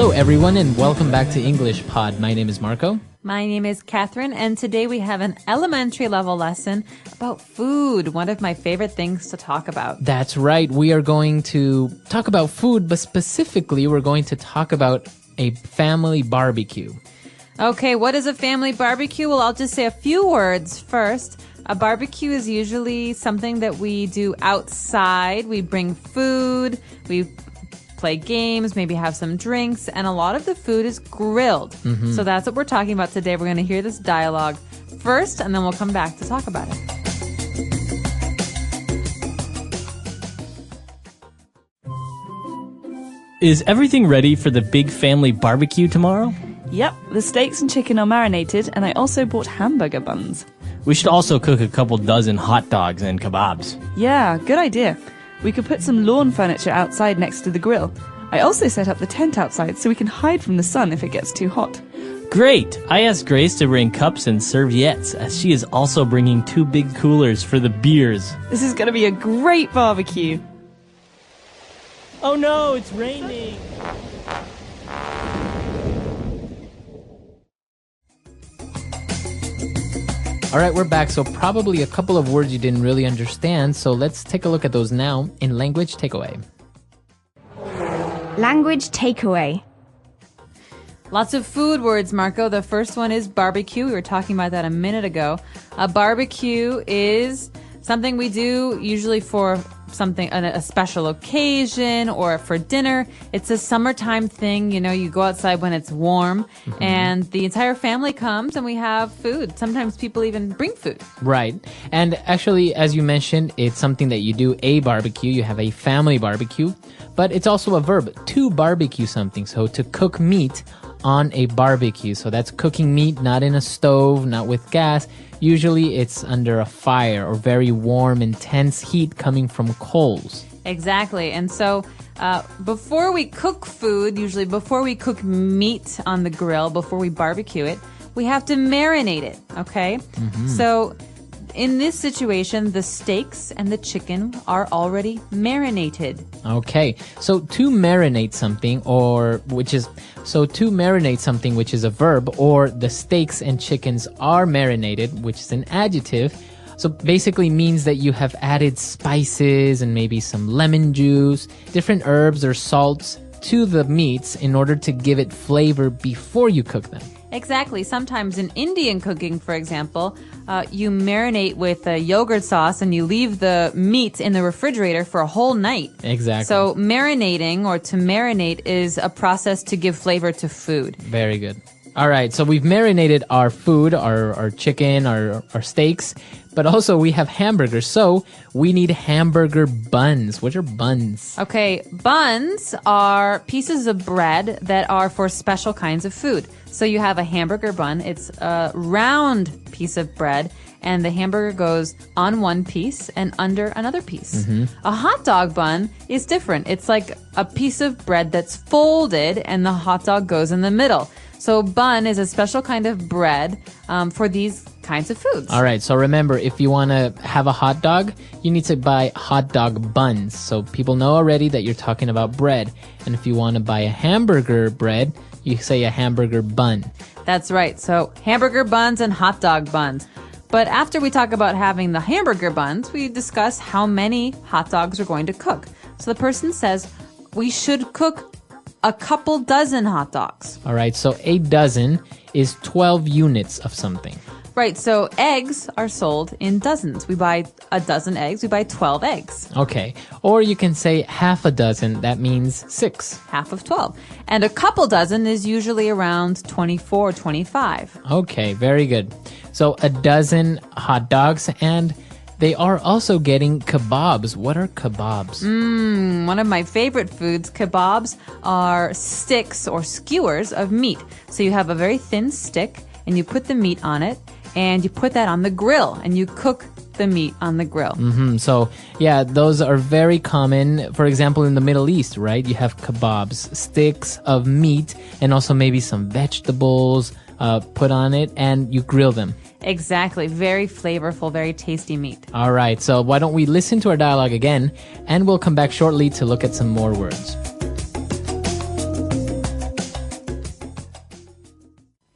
Hello, everyone, and welcome back to English Pod. My name is Marco. My name is Catherine, and today we have an elementary level lesson about food, one of my favorite things to talk about. That's right. We are going to talk about food, but specifically, we're going to talk about a family barbecue. Okay, what is a family barbecue? Well, I'll just say a few words first. A barbecue is usually something that we do outside. We bring food, we play games, maybe have some drinks, and a lot of the food is grilled. So that's what we're talking about today. We're going to hear this dialogue first, and then we'll come back to talk about it. Is everything ready for the big family barbecue tomorrow? Yep, the steaks and chicken are marinated, and I also bought hamburger buns. We should also cook a couple dozen hot dogs and kebabs. Yeah, good idea. We could put some lawn furniture outside next to the grill. I also set up the tent outside so we can hide from the sun if it gets too hot. Great! I asked Grace to bring cups and serviettes, as she is also bringing 2 big coolers for the beers. This is going to be a great barbecue. Oh no, it's raining! All right, we're back. So probably a couple of words you didn't really understand. So let's take a look at those now in Language Takeaway. Language takeaway. Lots of food words, Marco. The first one is barbecue. We were talking about that a minute ago. A barbecue is something we do usually for a special occasion or for dinner. It's a summertime thing. You know, you go outside when it's warm and the entire family comes and we have food. Sometimes people even bring food. Right. And actually, as you mentioned, it's something that you do a barbecue. You have a family barbecue, but it's also a verb to barbecue something. So to cook meat on a barbecue. So that's cooking meat, not in a stove, not with gas. Usually it's under a fire or very warm, intense heat coming from coals. Exactly. And so before we cook food, usually before we cook meat on the grill, before we barbecue it, we have to marinate it, okay? So in this situation, the steaks and the chicken are already marinated. Okay. So to marinate something which is a verb, or the steaks and chickens are marinated, which is an adjective. So basically means that you have added spices and maybe some lemon juice, different herbs or salts to the meats in order to give it flavor before you cook them. Exactly. Sometimes in Indian cooking, for example, you marinate with a yogurt sauce and you leave the meat in the refrigerator for a whole night. Exactly. So marinating or to marinate is a process to give flavor to food. Very good. All right. So we've marinated our food, our chicken, our steaks, but also we have hamburgers. So we need hamburger buns. What are buns? Okay. Buns are pieces of bread that are for special kinds of food. So you have a hamburger bun. It's a round piece of bread, and the hamburger goes on one piece and under another piece. A hot dog bun is different. It's like a piece of bread that's folded, and the hot dog goes in the middle. So bun is a special kind of bread for these kinds of foods. All right. So remember, if you want to have a hot dog, you need to buy hot dog buns. So people know already that you're talking about bread. And if you want to buy a hamburger bread, you say a hamburger bun. That's right. So hamburger buns and hot dog buns. But after we talk about having the hamburger buns, we discuss how many hot dogs we're going to cook. So the person says we should cook a couple dozen hot dogs. All right. So a dozen is 12 units of something. Right. So eggs are sold in dozens. We buy a dozen eggs. We buy 12 eggs. Okay. Or you can say half a dozen. That means 6. Half of 12. And a couple dozen is usually around 24, 25. Okay. Very good. So a dozen hot dogs, and they are also getting kebabs. What are kebabs? One of my favorite foods. Kebabs are sticks or skewers of meat. So you have a very thin stick and you put the meat on it and you put that on the grill and you cook the meat on the grill. So, yeah, those are very common. For example, in the Middle East, right? You have kebabs, sticks of meat, and also maybe some vegetables put on it, and you grill them. Exactly. Very flavorful, very tasty meat. All right. So why don't we listen to our dialogue again, and we'll come back shortly to look at some more words.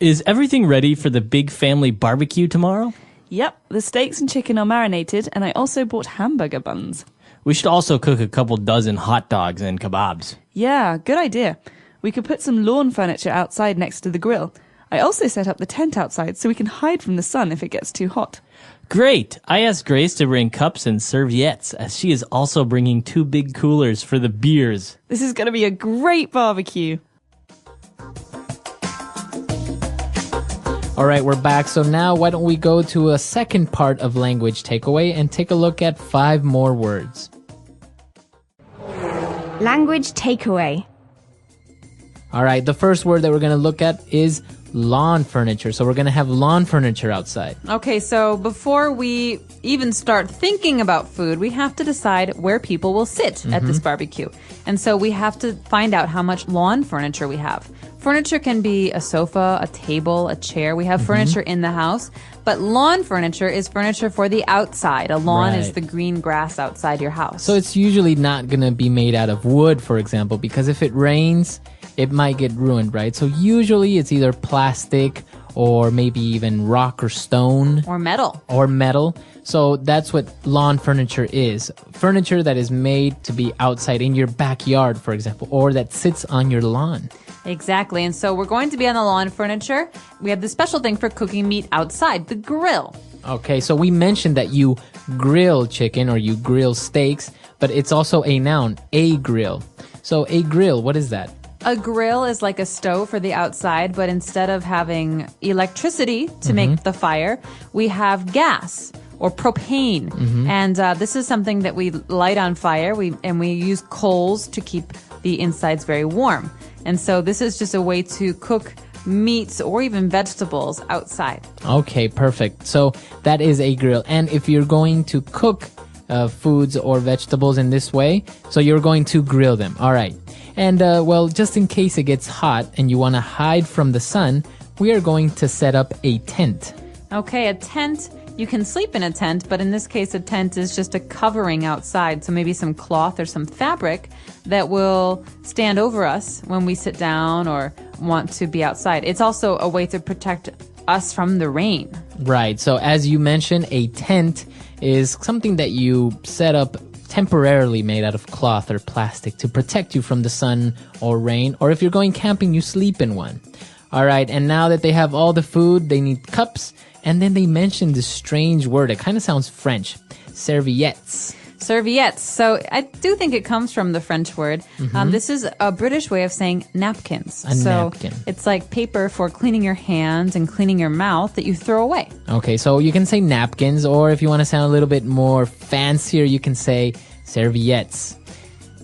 Is everything ready for the big family barbecue tomorrow? Yep, the steaks and chicken are marinated, and I also bought hamburger buns. We should also cook a couple dozen hot dogs and kebabs. Yeah, good idea. We could put some lawn furniture outside next to the grill. I also set up the tent outside so we can hide from the sun if it gets too hot. Great! I asked Grace to bring cups and serviettes, as she is also bringing 2 big coolers for the beers. This is going to be a great barbecue. All right, we're back. So now why don't we go to a second part of language takeaway and take a look at 5 more words. Language takeaway. All right, the first word that we're going to look at is lawn furniture. So we're going to have lawn furniture outside. Okay, so before we even start thinking about food, we have to decide where people will sit at this barbecue. And so we have to find out how much lawn furniture we have. Furniture can be a sofa, a table, a chair. We have furniture in the house, but lawn furniture is furniture for the outside. A lawn is Right. the green grass outside your house. So it's usually not going to be made out of wood, for example, because if it rains, it might get ruined, right? So usually it's either plastic or maybe even rock or stone. or metal. Or metal. So that's what lawn furniture is. Furniture that is made to be outside in your backyard, for example, or that sits on your lawn. Exactly. And so we're going to be on the lawn furniture. We have the special thing for cooking meat outside, the grill. Okay, so we mentioned that you grill chicken or you grill steaks, but it's also a noun, a grill. So a grill, what is that? A grill is like a stove for the outside, but instead of having electricity to make the fire, we have gas or propane. And this is something that we light on fire. We use coals to keep the insides very warm. And so this is just a way to cook meats or even vegetables outside. Okay, perfect. So that is a grill. And if you're going to cook foods or vegetables in this way, so you're going to grill them. All right. And well, just in case it gets hot and you want to hide from the sun, we are going to set up a tent. Okay, a tent. You can sleep in a tent, but in this case, a tent is just a covering outside. So maybe some cloth or some fabric that will stand over us when we sit down or want to be outside. It's also a way to protect us from the rain. Right. So as you mentioned, a tent is something that you set up temporarily made out of cloth or plastic to protect you from the sun or rain. Or if you're going camping, you sleep in one. All right. And now that they have all the food, they need cups. And then they mentioned this strange word. It kind of sounds French. Serviettes. Serviettes. So I do think it comes from the French word. This is a British way of saying napkins. A napkin. It's like paper for cleaning your hands and cleaning your mouth that you throw away. Okay, so you can say napkins, or if you want to sound a little bit more fancier, you can say serviettes.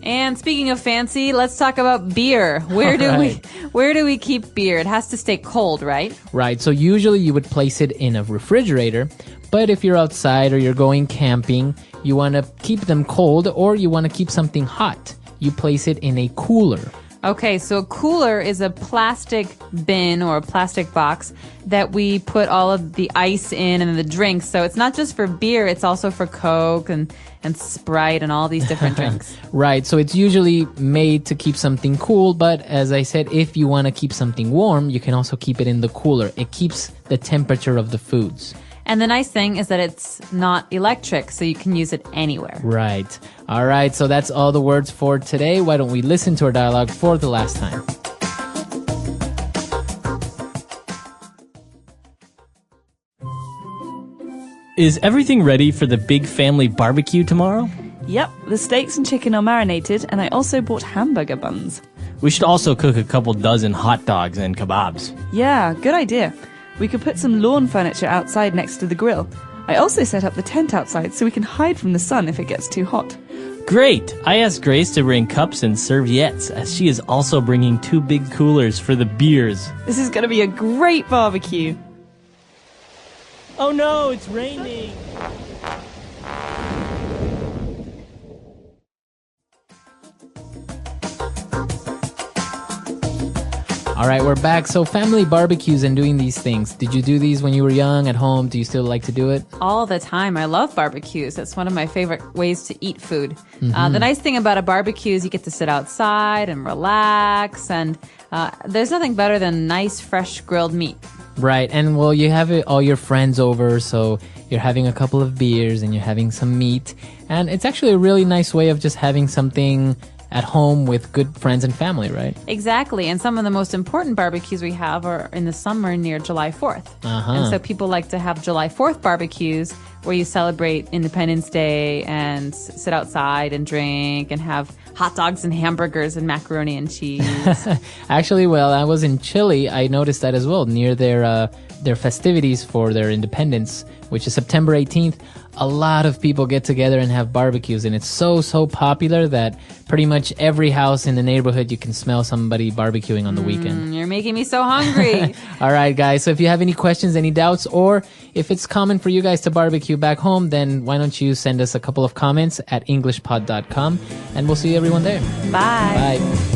And speaking of fancy, let's talk about beer. Where do we keep beer? It has to stay cold, right? Right, so usually you would place it in a refrigerator, but if you're outside or you're going camping, you want to keep them cold or you want to keep something hot. You place it in a cooler. Okay, so a cooler is a plastic bin or a plastic box that we put all of the ice in and the drinks. So it's not just for beer, it's also for Coke and Sprite and all these different drinks. Right, so it's usually made to keep something cool, but as I said, if you want to keep something warm, you can also keep it in the cooler. It keeps the temperature of the foods. And the nice thing is that it's not electric, so you can use it anywhere. Right. All right, so that's all the words for today. Why don't we listen to our dialogue for the last time? Is everything ready for the big family barbecue tomorrow? Yep, the steaks and chicken are marinated, and I also bought hamburger buns. We should also cook a couple dozen hot dogs and kebabs. Yeah, good idea. We could put some lawn furniture outside next to the grill. I also set up the tent outside so we can hide from the sun if it gets too hot. Great! I asked Grace to bring cups and serviettes, as she is also bringing 2 big coolers for the beers. This is going to be a great barbecue. Oh no, it's raining! All right, we're back. So family barbecues and doing these things. Did you do these when you were young at home? Do you still like to do it? All the time. I love barbecues. That's one of my favorite ways to eat food. The nice thing about a barbecue is you get to sit outside and relax, and there's nothing better than nice, fresh grilled meat. Right, and well, you have all your friends over, so you're having a couple of beers and you're having some meat, and it's actually a really nice way of just having something at home with good friends and family, right? Exactly. And some of the most important barbecues we have are in the summer near July 4th. And so people like to have July 4th barbecues where you celebrate Independence Day and sit outside and drink and have hot dogs and hamburgers and macaroni and cheese. Actually, well, I was in Chile. I noticed that as well. Near their festivities for their independence, which is September 18th, a lot of people get together and have barbecues, and it's so popular that pretty much every house in the neighborhood you can smell somebody barbecuing on the weekend. You're making me so hungry. All right, guys. So if you have any questions, any doubts, or if it's common for you guys to barbecue back home, then why don't you send us a couple of comments at englishpod.com, and we'll see everyone there. Bye. Bye.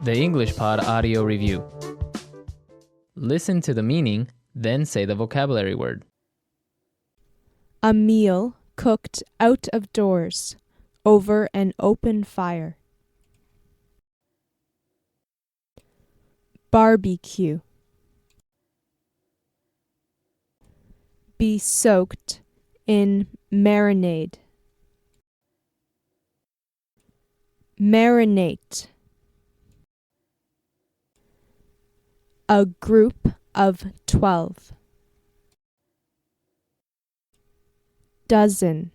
The English Pod Audio Review. Listen to the meaning, then say the vocabulary word. A meal cooked out of doors, over an open fire. Barbecue. Be soaked in marinade. Marinate. A group of 12. Dozen.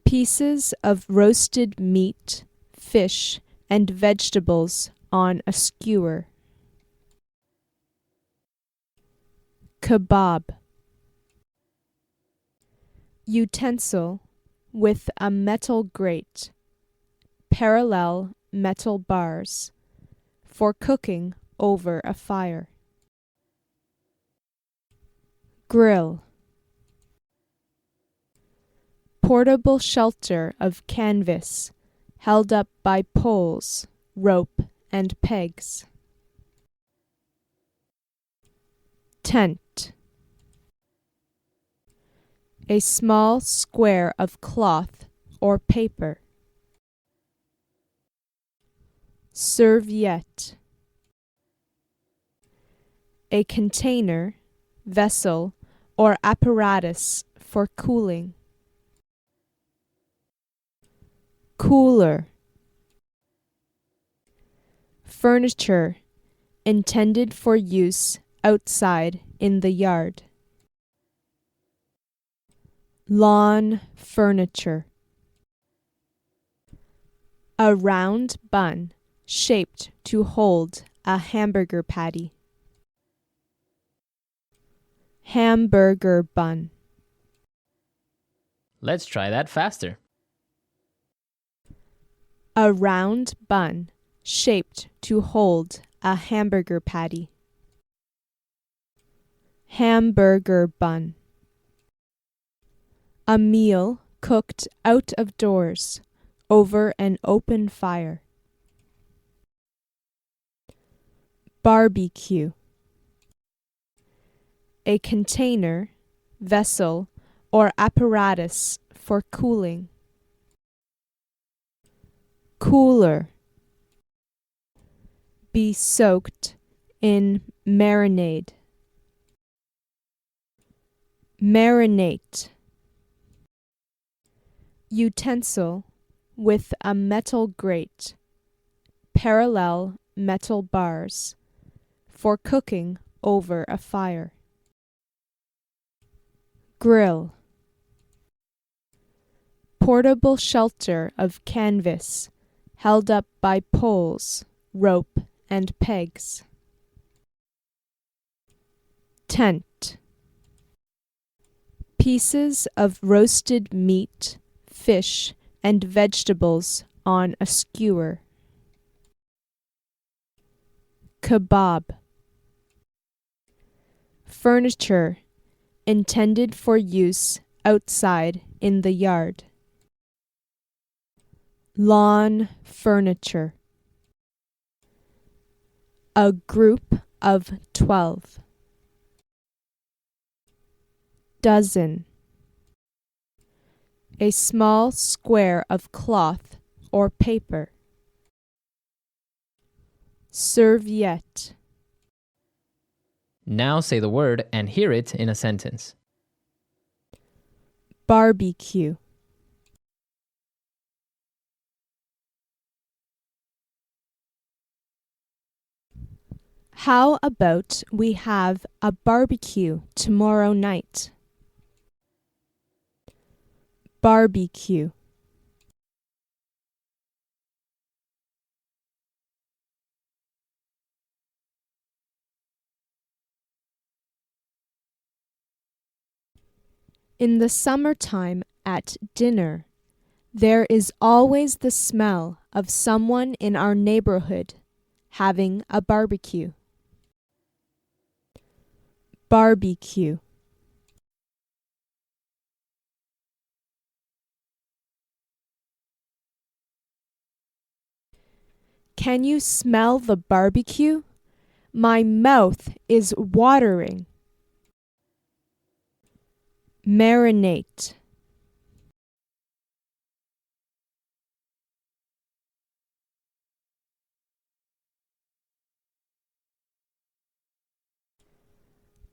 Pieces of roasted meat, fish, and vegetables on a skewer. Kebab. Utensil with a metal grate. Parallel metal bars. For cooking over a fire. Grill. Portable shelter of canvas held up by poles, rope, and pegs. Tent. A small square of cloth or paper. Serviette. A container, vessel, or apparatus for cooling. Cooler. Furniture intended for use outside in the yard. Lawn furniture. A round bun shaped to hold a hamburger patty. Hamburger bun. Let's try that faster. A round bun shaped to hold a hamburger patty. Hamburger bun. A meal cooked out of doors over an open fire. Barbecue. A container, vessel, or apparatus for cooling. Cooler. Be soaked in marinade. Marinate. Utensil with a metal grate. Parallel metal bars. For cooking over a fire. Grill. Portable shelter of canvas held up by poles, rope, and pegs. Tent. Pieces of roasted meat, fish, and vegetables on a skewer. Kebab. Furniture intended for use outside in the yard. Lawn furniture. A group of 12. Dozen. A small square of cloth or paper. Serviette. Now say the word and hear it in a sentence. Barbecue. How about we have a barbecue tomorrow night? Barbecue. In the summertime at dinner, there is always the smell of someone in our neighborhood having a barbecue. Barbecue. Can you smell the barbecue? My mouth is watering. Marinate.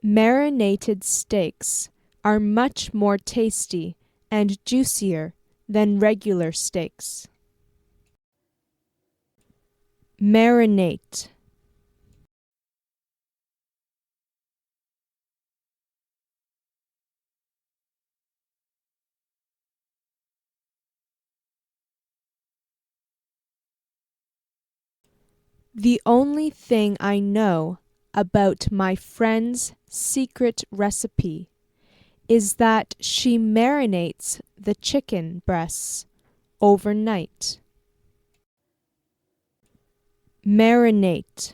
Marinated steaks are much more tasty and juicier than regular steaks. Marinate. The only thing I know about my friend's secret recipe is that she marinates the chicken breasts overnight. Marinate.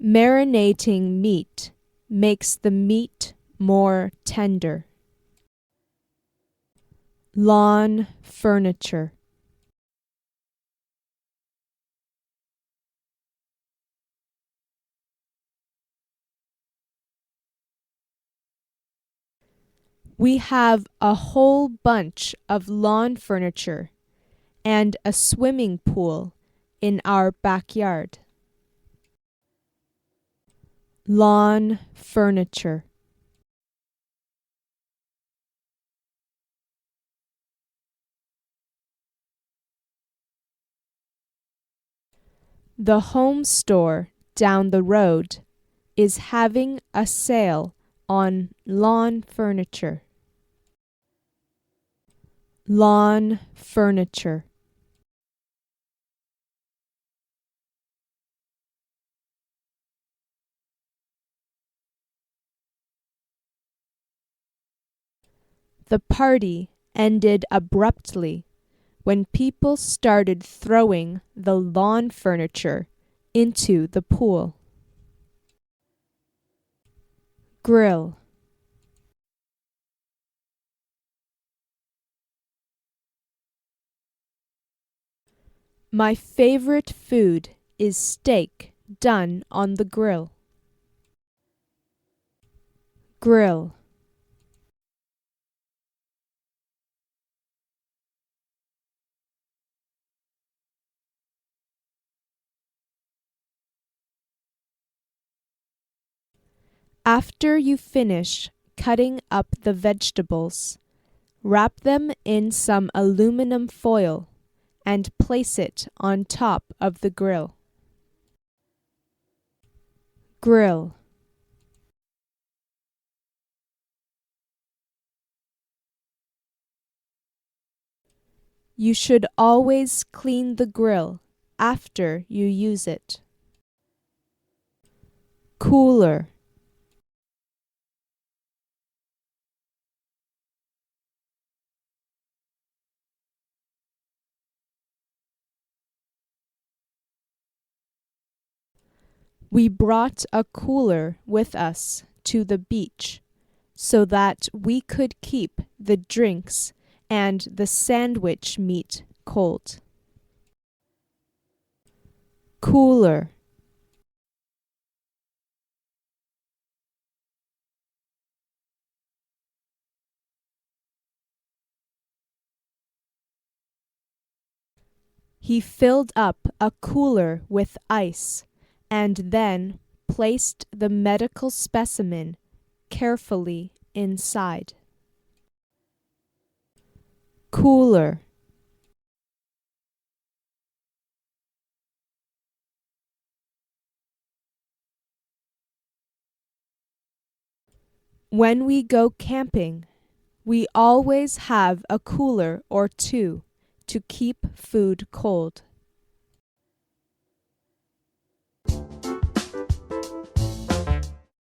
Marinating meat makes the meat more tender. Lawn furniture. We have a whole bunch of lawn furniture and a swimming pool in our backyard. Lawn furniture. The home store down the road is having a sale on lawn furniture. Lawn furniture. The party ended abruptly when people started throwing the lawn furniture into the pool. Grill. My favorite food is steak done on the grill. Grill. After you finish cutting up the vegetables, wrap them in some aluminum foil and place it on top of the grill. Grill. You should always clean the grill after you use it. Cooler. We brought a cooler with us to the beach so that we could keep the drinks and the sandwich meat cold. Cooler. He filled up a cooler with ice and then placed the medical specimen carefully inside. Cooler. When we go camping, we always have a cooler or two to keep food cold.